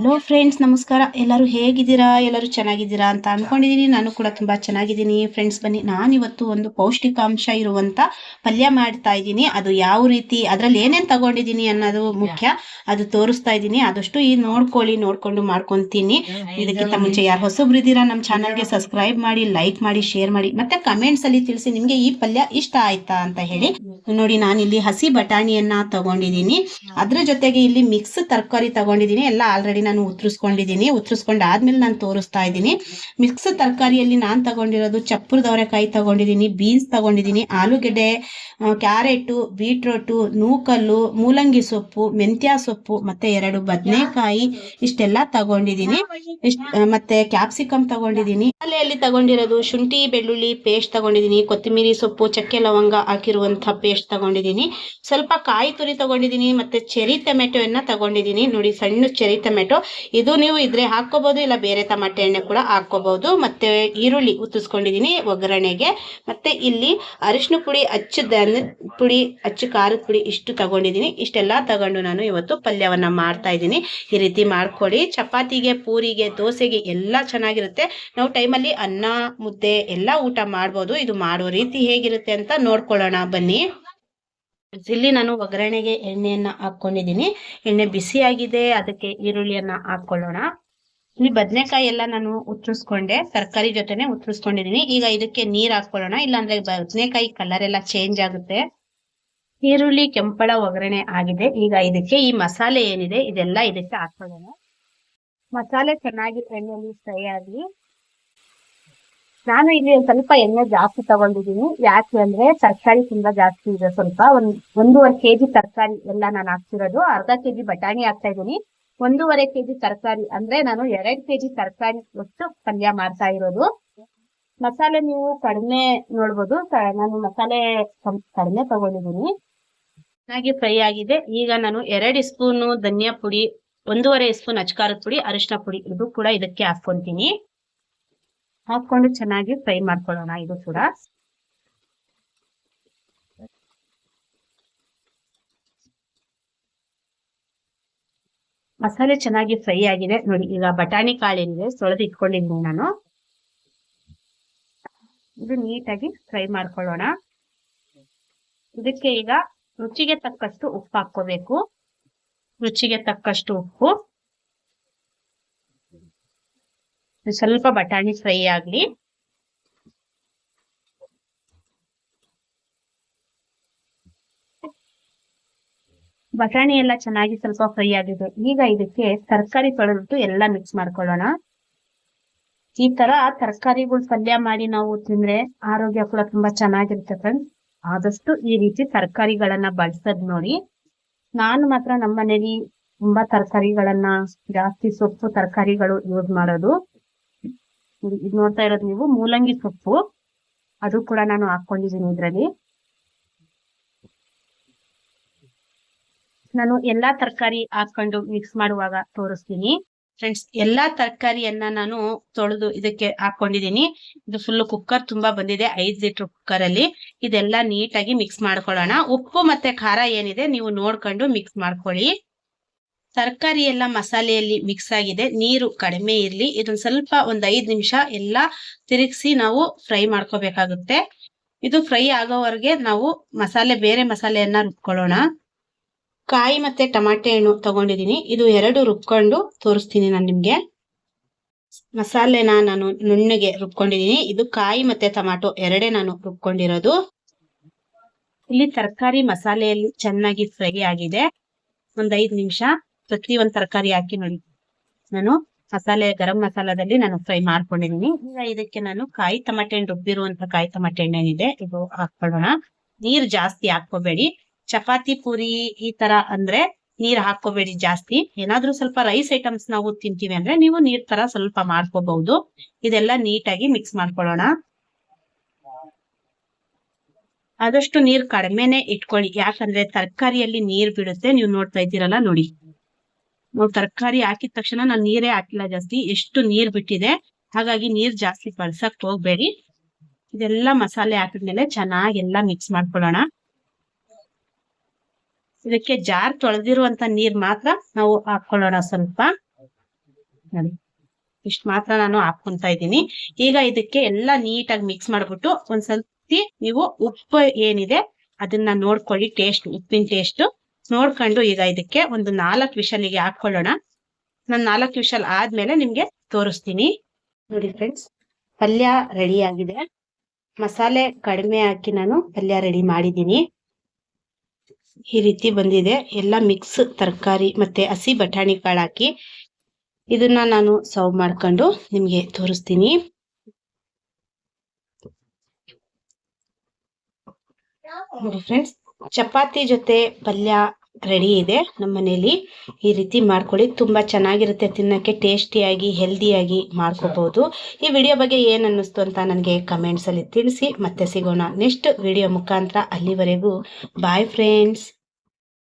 Hello friends, ನಮಸ್ಕಾರ. ಎಲ್ಲರೂ ಹೇಗಿದ್ದೀರಾ? ಎಲ್ಲರೂ ಚೆನ್ನಾಗಿದ್ದೀರಾ ಅಂತ ಅನ್ಕೊಂಡಿದ್ದೀನಿ. ನಾನು ಕೂಡ ತುಂಬಾ ಚೆನ್ನಾಗಿದ್ದೀನಿ. ಫ್ರೆಂಡ್ಸ್, ಬನ್ನಿ, ನಾನಿವತ್ತು ಒಂದು ಪೌಷ್ಟಿಕಾಂಶ ಇರುವಂತ ಪಲ್ಯ ಮಾಡ್ತಾ ಇದ್ದೀನಿ. ಅದು ಯಾವ ರೀತಿ, ಅದರಲ್ಲಿ ಏನೇನು ತಗೊಂಡಿದ್ದೀನಿ ಅನ್ನೋದು ಮುಖ್ಯ. ಅದು ತೋರಿಸ್ತಾ ಇದ್ದೀನಿ. ಆದಷ್ಟು ಈ ನೋಡ್ಕೊಂಡು ಮಾಡ್ಕೊಂತೀನಿ. ಇದಕ್ಕಿಂತ ಮುಂಚೆ ಯಾರು ಹೊಸಬ್ರಿದ್ದೀರಾ ನಮ್ಮ ಚಾನಲ್ಗೆ ಸಬ್ಸ್ಕ್ರೈಬ್ ಮಾಡಿ, ಲೈಕ್ ಮಾಡಿ, ಶೇರ್ ಮಾಡಿ, ಮತ್ತೆ ಕಮೆಂಟ್ಸ್ ಅಲ್ಲಿ ತಿಳಿಸಿ ನಿಮ್ಗೆ ಈ ಪಲ್ಯ ಇಷ್ಟ ಆಯ್ತಾ ಅಂತ ಹೇಳಿ. ನೋಡಿ, ನಾನಿಲ್ಲಿ ಹಸಿ ಬಟಾಣಿಯನ್ನ ತಗೊಂಡಿದ್ದೀನಿ. ಅದ್ರ ಜೊತೆಗೆ ಇಲ್ಲಿ ಮಿಕ್ಸ್ ತರಕಾರಿ ತಗೊಂಡಿದ್ದೀನಿ. ಎಲ್ಲ ಆಲ್ರೆಡಿ ನಾನು ಉತ್ತರಿಸ್ಕೊಂಡಾದ್ಮೇಲೆ ನಾನು ತೋರಿಸ್ತಾ ಇದ್ದೀನಿ. ಮಿಕ್ಸ್ ತರಕಾರಿಯಲ್ಲಿ ನಾನು ತಗೊಂಡಿರೋದು ಚಪ್ಪರದ ಅವರೆಕಾಯಿ ತಗೊಂಡಿದ್ದೀನಿ, ಬೀನ್ಸ್ ತಗೊಂಡಿದ್ದೀನಿ, ಆಲೂಗೆಡ್ಡೆ, ಕ್ಯಾರೆಟ್, ಬೀಟ್ರೋಟು, ನೂಕಲ್ಲು, ಮೂಲಂಗಿ ಸೊಪ್ಪು, ಮೆಂತ್ಯ ಸೊಪ್ಪು, ಮತ್ತೆ 2 ಬದನೆಕಾಯಿ ಇಷ್ಟೆಲ್ಲ ತಗೊಂಡಿದ್ದೀನಿ. ಮತ್ತೆ ಕ್ಯಾಪ್ಸಿಕಮ್ ತಗೊಂಡಿದ್ದೀನಿ. ಮಸಾಲೆಯಲ್ಲಿ ತಗೊಂಡಿರೋದು ಶುಂಠಿ ಬೆಳ್ಳುಳ್ಳಿ ಪೇಸ್ಟ್ ತಗೊಂಡಿದ್ದೀನಿ, ಕೊತ್ತಂಬರಿ ಸೊಪ್ಪು, ಚಕ್ಕೆ ಲವಂಗ ಹಾಕಿರುವಂತಹ ಪೇಸ್ಟ್ ತಗೊಂಡಿದ್ದೀನಿ, ಸ್ವಲ್ಪ ಕಾಯಿ ತುರಿ ತಗೊಂಡಿದ್ದೀನಿ, ಮತ್ತೆ ಚೆರಿ ಟೊಮೆಟೊಯನ್ನ ತಗೊಂಡಿದ್ದೀನಿ. ನೋಡಿ, ಸಣ್ಣ ಚೆರಿ ಟೊಮೆಟೊ. ಇದು ನೀವು ಇದ್ರೆ ಹಾಕೋಬಹುದು, ಇಲ್ಲ ಬೇರೆ ಟಮಾಟೆ ಎಣ್ಣೆ ಕೂಡ ಹಾಕೋಬಹುದು. ಮತ್ತೆ ಈರುಳ್ಳಿ ಉತ್ತಿಸ್ಕೊಂಡಿದ್ದೀನಿ ಒಗ್ಗರಣೆಗೆ. ಮತ್ತೆ ಇಲ್ಲಿ ಅರಿಶಿನ ಪುಡಿ, ಪುಡಿ, ಅಚ್ಚು ಖಾರದ ಪುಡಿ ಇಷ್ಟು ತಗೊಂಡಿದ್ದೀನಿ. ಇಷ್ಟೆಲ್ಲ ತಗೊಂಡು ನಾನು ಇವತ್ತು ಪಲ್ಯವನ್ನ ಮಾಡ್ತಾ ಇದ್ದೀನಿ. ಈ ರೀತಿ ಮಾಡ್ಕೊಳ್ಳಿ. ಚಪಾತಿಗೆ, ಪೂರಿಗೆ, ದೋಸೆಗೆ ಎಲ್ಲ ಚೆನ್ನಾಗಿರುತ್ತೆ. ನಾವು ಟೈಮಲ್ಲಿ ಅನ್ನ, ಮುದ್ದೆ ಎಲ್ಲ ಊಟ ಮಾಡ್ಬೋದು. ಇದು ಮಾಡೋ ರೀತಿ ಹೇಗಿರುತ್ತೆ ಅಂತ ನೋಡ್ಕೊಳ್ಳೋಣ ಬನ್ನಿ. ಇಲ್ಲಿ ನಾನು ಒಗ್ಗರಣೆಗೆ ಎಣ್ಣೆಯನ್ನ ಹಾಕೊಂಡಿದ್ದೀನಿ. ಎಣ್ಣೆ ಬಿಸಿಯಾಗಿದೆ, ಅದಕ್ಕೆ ಈರುಳ್ಳಿಯನ್ನ ಹಾಕೊಳ್ಳೋಣ. ಇಲ್ಲಿ ಬದನೆಕಾಯಿ ಎಲ್ಲ ನಾನು ಉತ್ತರಿಸ್ಕೊಂಡೆ, ತರಕಾರಿ ಜೊತೆನೆ ಉತ್ತರಿಸ್ಕೊಂಡಿದ್ದೀನಿ. ಈಗ ಇದಕ್ಕೆ ನೀರ್ ಹಾಕೊಳ್ಳೋಣ, ಇಲ್ಲಾಂದ್ರೆ ಬದನೆಕಾಯಿ ಕಲರ್ ಎಲ್ಲ ಚೇಂಜ್ ಆಗುತ್ತೆ. ಈರುಳ್ಳಿ ಕೆಂಪಳ ಒಗ್ಗರಣೆ ಆಗಿದೆ. ಈಗ ಇದಕ್ಕೆ ಈ ಮಸಾಲೆ ಏನಿದೆ ಇದೆಲ್ಲ ಇದಕ್ಕೆ ಹಾಕೊಳ್ಳೋಣ. ಮಸಾಲೆ ಚೆನ್ನಾಗಿ ಎಣ್ಣೆಯಲ್ಲಿ ಫ್ರೈ ಆಗಲಿ. ನಾನು ಇಲ್ಲಿ ಸ್ವಲ್ಪ ಎಣ್ಣೆ ಜಾಸ್ತಿ ತಗೊಂಡಿದ್ದೀನಿ. ಯಾಕೆ ಅಂದ್ರೆ ತರಕಾರಿ ತುಂಬಾ ಜಾಸ್ತಿ ಇದೆ. ಸ್ವಲ್ಪ 1.5 kg ತರಕಾರಿ ಎಲ್ಲ ನಾನು ಹಾಕ್ತಿರೋದು. ಅರ್ಧ kg ಬಟಾಣಿ ಹಾಕ್ತಾ ಇದ್ದೀನಿ. 1.5 kg ತರಕಾರಿ ಅಂದ್ರೆ ನಾನು 2 kg ತರಕಾರಿ ಒಟ್ಟು ಪಲ್ಯ ಮಾಡ್ತಾ ಇರೋದು. ಮಸಾಲೆ ನೀವು ಕಡಿಮೆ ನೋಡ್ಬೋದು, ನಾನು ಮಸಾಲೆ ಕಡಿಮೆ ತಗೊಂಡಿದ್ದೀನಿ. ಚೆನ್ನಾಗಿ ಫ್ರೈ ಆಗಿದೆ. ಈಗ ನಾನು 2 ಸ್ಪೂನ್ ಧನಿಯಾ ಪುಡಿ, 1.5 ಸ್ಪೂನ್ ಅಚ್ಕಾರದ ಪುಡಿ, ಅರಿಶಿನ ಪುಡಿ ಇದು ಕೂಡ ಇದಕ್ಕೆ ಹಾಕೊಂತೀನಿ. ಹಾಕೊಂಡು ಚೆನ್ನಾಗಿ ಫ್ರೈ ಮಾಡ್ಕೊಳ್ಳೋಣ. ಇದು ಕೂಡ ಮಸಾಲೆ ಚೆನ್ನಾಗಿ ಫ್ರೈ ಆಗಿದೆ. ನೋಡಿ, ಈಗ ಬಟಾಣಿ ಕಾಳೇನಿದೆ ತೊಳೆದು ಇಟ್ಕೊಂಡಿದ್ದೀನಿ ನಾನು. ಇದು ನೀಟಾಗಿ ಫ್ರೈ ಮಾಡ್ಕೊಳ್ಳೋಣ. ಇದಕ್ಕೆ ಈಗ ರುಚಿಗೆ ತಕ್ಕಷ್ಟು ಉಪ್ಪು ಹಾಕೋಬೇಕು. ರುಚಿಗೆ ತಕ್ಕಷ್ಟು ಉಪ್ಪು. ಸ್ವಲ್ಪ ಬಟಾಣಿ ಫ್ರೈ ಆಗ್ಲಿ. ಬಟಾಣಿ ಎಲ್ಲ ಚೆನ್ನಾಗಿ ಸ್ವಲ್ಪ ಫ್ರೈ ಆಗಿದೆ. ಈಗ ಇದಕ್ಕೆ ತರಕಾರಿ ತೊಳೆದ್ಬಿಟ್ಟು ಎಲ್ಲ ಮಿಕ್ಸ್ ಮಾಡ್ಕೊಳ್ಳೋಣ. ಈ ತರ ತರಕಾರಿಗಳು ಪಲ್ಯ ಮಾಡಿ ನಾವು ತಿಂದ್ರೆ ಆರೋಗ್ಯ ಕೂಡ ತುಂಬಾ ಚೆನ್ನಾಗಿರುತ್ತೆ ಫ್ರೆಂಡ್ಸ್. ಆದಷ್ಟು ಈ ರೀತಿ ತರಕಾರಿಗಳನ್ನ ಬಳಸೋದ್ ನೋಡಿ. ನಾನು ಮಾತ್ರ ನಮ್ಮ ಮನೇಲಿ ತುಂಬಾ ತರಕಾರಿಗಳನ್ನ ಜಾಸ್ತಿ ಸೊಪ್ಪು ತರಕಾರಿಗಳು ಯೂಸ್ ಮಾಡೋದು. ಇದು ನೋಡ್ತಾ ಇರೋದು ನೀವು ಮೂಲಂಗಿ ಸೊಪ್ಪು, ಅದು ಕೂಡ ನಾನು ಹಾಕೊಂಡಿದ್ದೀನಿ ಇದ್ರಲ್ಲಿ. ನಾನು ಎಲ್ಲಾ ತರಕಾರಿ ಹಾಕೊಂಡು ಮಿಕ್ಸ್ ಮಾಡುವಾಗ ತೋರಿಸ್ತೀನಿ ಫ್ರೆಂಡ್ಸ್. ಎಲ್ಲಾ ತರಕಾರಿಯನ್ನ ನಾನು ತೊಳೆದು ಇದಕ್ಕೆ ಹಾಕೊಂಡಿದ್ದೀನಿ. ಇದು ಫುಲ್ ಕುಕ್ಕರ್ ತುಂಬಾ ಬಂದಿದೆ, 5 ಲೀಟರ್ ಕುಕ್ಕರ್ ಅಲ್ಲಿ. ಇದೆಲ್ಲ ನೀಟಾಗಿ ಮಿಕ್ಸ್ ಮಾಡ್ಕೊಳ್ಳೋಣ. ಉಪ್ಪು ಮತ್ತೆ ಖಾರ ಏನಿದೆ ನೀವು ನೋಡ್ಕೊಂಡು ಮಿಕ್ಸ್ ಮಾಡ್ಕೊಳ್ಳಿ. ತರಕಾರಿ ಎಲ್ಲ ಮಸಾಲೆಯಲ್ಲಿ ಮಿಕ್ಸ್ ಆಗಿದೆ. ನೀರು ಕಡಿಮೆ ಇರ್ಲಿ. ಇದೊಂದು ಸ್ವಲ್ಪ 5 ನಿಮಿಷ ಎಲ್ಲ ತಿರುಗಿಸಿ ನಾವು ಫ್ರೈ ಮಾಡ್ಕೋಬೇಕಾಗುತ್ತೆ. ಇದು ಫ್ರೈ ಆಗೋವರೆಗೆ ನಾವು ಬೇರೆ ಮಸಾಲೆಯನ್ನ ರುಬ್ಕೊಳ್ಳೋಣ. ಕಾಯಿ ಮತ್ತೆ ಟಮಾಟೆ ಹಣ್ಣು ತಗೊಂಡಿದ್ದೀನಿ. ಇದು 2 ರುಬ್ಕೊಂಡು ತೋರಿಸ್ತೀನಿ ನಾನು ನಿಮ್ಗೆ. ಮಸಾಲೆನ ನಾನು ನುಣ್ಣಗೆ ರುಬ್ಕೊಂಡಿದ್ದೀನಿ. ಇದು ಕಾಯಿ ಮತ್ತೆ ಟೊಮಾಟೊ 2 ನಾನು ರುಬ್ಕೊಂಡಿರೋದು. ಇಲ್ಲಿ ತರಕಾರಿ ಮಸಾಲೆಯಲ್ಲಿ ಚೆನ್ನಾಗಿ ಫ್ರೈ ಆಗಿದೆ. 5 ನಿಮಿಷ ಪ್ರತಿಯೊಂದು ತರಕಾರಿ ಹಾಕಿ ನೋಡಿ ನಾನು ಗರಂ ಮಸಾಲದಲ್ಲಿ ನಾನು ಫ್ರೈ ಮಾಡ್ಕೊಂಡಿದ್ದೀನಿ. ಈಗ ಇದಕ್ಕೆ ನಾನು ಕಾಯಿ ಟಮಾಟೆ ಹಣ್ಣು ರುಬ್ಬಿರುವಂತ ಕಾಯಿ ಟಮಾಟೆ ಹಣ್ಣು ಏನಿದೆ ಇದು ಹಾಕೊಳ್ಳೋಣ. ನೀರ್ ಜಾಸ್ತಿ ಹಾಕೋಬೇಡಿ. ಚಪಾತಿ ಪೂರಿ ಈ ತರ ಅಂದ್ರೆ ನೀರ್ ಹಾಕೋಬೇಡಿ ಜಾಸ್ತಿ. ಏನಾದ್ರೂ ಸ್ವಲ್ಪ ರೈಸ್ ಐಟಮ್ಸ್ ನಾವು ತಿಂತೀವಿ ಅಂದ್ರೆ ನೀವು ನೀರ್ ತರ ಸ್ವಲ್ಪ ಮಾಡ್ಕೋಬಹುದು. ಇದೆಲ್ಲ ನೀಟಾಗಿ ಮಿಕ್ಸ್ ಮಾಡ್ಕೊಳ್ಳೋಣ. ಆದಷ್ಟು ನೀರ್ ಕಡಿಮೆನೆ ಇಟ್ಕೊಳ್ಳಿ, ಯಾಕಂದ್ರೆ ತರಕಾರಿಯಲ್ಲಿ ನೀರ್ ಬಿಡುತ್ತೆ. ನೀವು ನೋಡ್ತಾ ಇದ್ದೀರಲ್ಲ ನೋಡಿ, ನಾವು ತರಕಾರಿ ಹಾಕಿದ ತಕ್ಷಣ ನಾನು ನೀರೇ ಹಾಕಿಲ್ಲ ಜಾಸ್ತಿ, ಎಷ್ಟು ನೀರ್ ಬಿಟ್ಟಿದೆ. ಹಾಗಾಗಿ ನೀರ್ ಜಾಸ್ತಿ ಬಳಸಕ್ ಹೋಗ್ಬೇಡಿ. ಇದೆಲ್ಲ ಮಸಾಲೆ ಹಾಕಿದ್ಮೇಲೆ ಚೆನ್ನಾಗೆಲ್ಲ ಮಿಕ್ಸ್ ಮಾಡ್ಕೊಳ್ಳೋಣ. ಇದಕ್ಕೆ ಜಾರ್ ತೊಳೆದಿರುವಂತ ನೀರ್ ಮಾತ್ರ ನಾವು ಹಾಕೊಳ್ಳೋಣ ಸ್ವಲ್ಪ. ನೋಡಿ ಇಷ್ಟು ಮಾತ್ರ ನಾನು ಹಾಕ್ಕೊಂತಾ ಇದ್ದೀನಿ. ಈಗ ಇದಕ್ಕೆ ಎಲ್ಲ ನೀಟಾಗಿ ಮಿಕ್ಸ್ ಮಾಡ್ಬಿಟ್ಟು ಒಂದ್ಸತಿ ನೀವು ಉಪ್ಪು ಏನಿದೆ ಅದನ್ನ ನೋಡ್ಕೊಳ್ಳಿ, ಉಪ್ಪಿನ ಟೇಸ್ಟ್ ನೋಡ್ಕೊಂಡು ಈಗ ಇದಕ್ಕೆ ಒಂದು 4 ವಿಷಲಿಗೆ ಹಾಕೊಳ್ಳೋಣ. ನಾನು 4 ವಿಷಲ್ ಆದ್ಮೇಲೆ ನಿಮ್ಗೆ ತೋರಿಸ್ತೀನಿ. ನೋಡಿ ಫ್ರೆಂಡ್ಸ್, ಪಲ್ಯ ರೆಡಿ ಆಗಿದೆ. ಮಸಾಲೆ ಕಡಿಮೆ ಹಾಕಿ ನಾನು ಪಲ್ಯ ರೆಡಿ ಮಾಡಿದ್ದೀನಿ. ಈ ರೀತಿ ಬಂದಿದೆ. ಎಲ್ಲ ಮಿಕ್ಸ್ ತರಕಾರಿ ಮತ್ತೆ ಹಸಿ ಬಟಾಣಿ ಕಾಳು ಹಾಕಿ ಇದನ್ನ ನಾನು ಸರ್ವ್ ಮಾಡ್ಕೊಂಡು ನಿಮ್ಗೆ ತೋರಿಸ್ತೀನಿ. ನೋಡಿ ಫ್ರೆಂಡ್ಸ್, ಚಪಾತಿ ಜೊತೆ ಪಲ್ಯ ರೆಡಿ ಇದೆ ನಮ್ಮ ಮನೇಲಿ. ಈ ರೀತಿ ಮಾಡ್ಕೊಳ್ಳಿ, ತುಂಬಾ ಚೆನ್ನಾಗಿರುತ್ತೆ ತಿನ್ನಕ್ಕೆ, ಟೇಸ್ಟಿಯಾಗಿ ಹೆಲ್ದಿಯಾಗಿ ಮಾಡ್ಕೋಬಹುದು. ಈ ವಿಡಿಯೋ ಬಗ್ಗೆ ಏನ್ ಅನ್ನಿಸ್ತು ಅಂತ ನನಗೆ ಕಮೆಂಟ್ಸ್ ಅಲ್ಲಿ ತಿಳಿಸಿ. ಮತ್ತೆ ಸಿಗೋಣ ನೆಕ್ಸ್ಟ್ ವಿಡಿಯೋ ಮುಖಾಂತರ. ಅಲ್ಲಿವರೆಗೂ ಬಾಯ್ ಫ್ರೆಂಡ್ಸ್.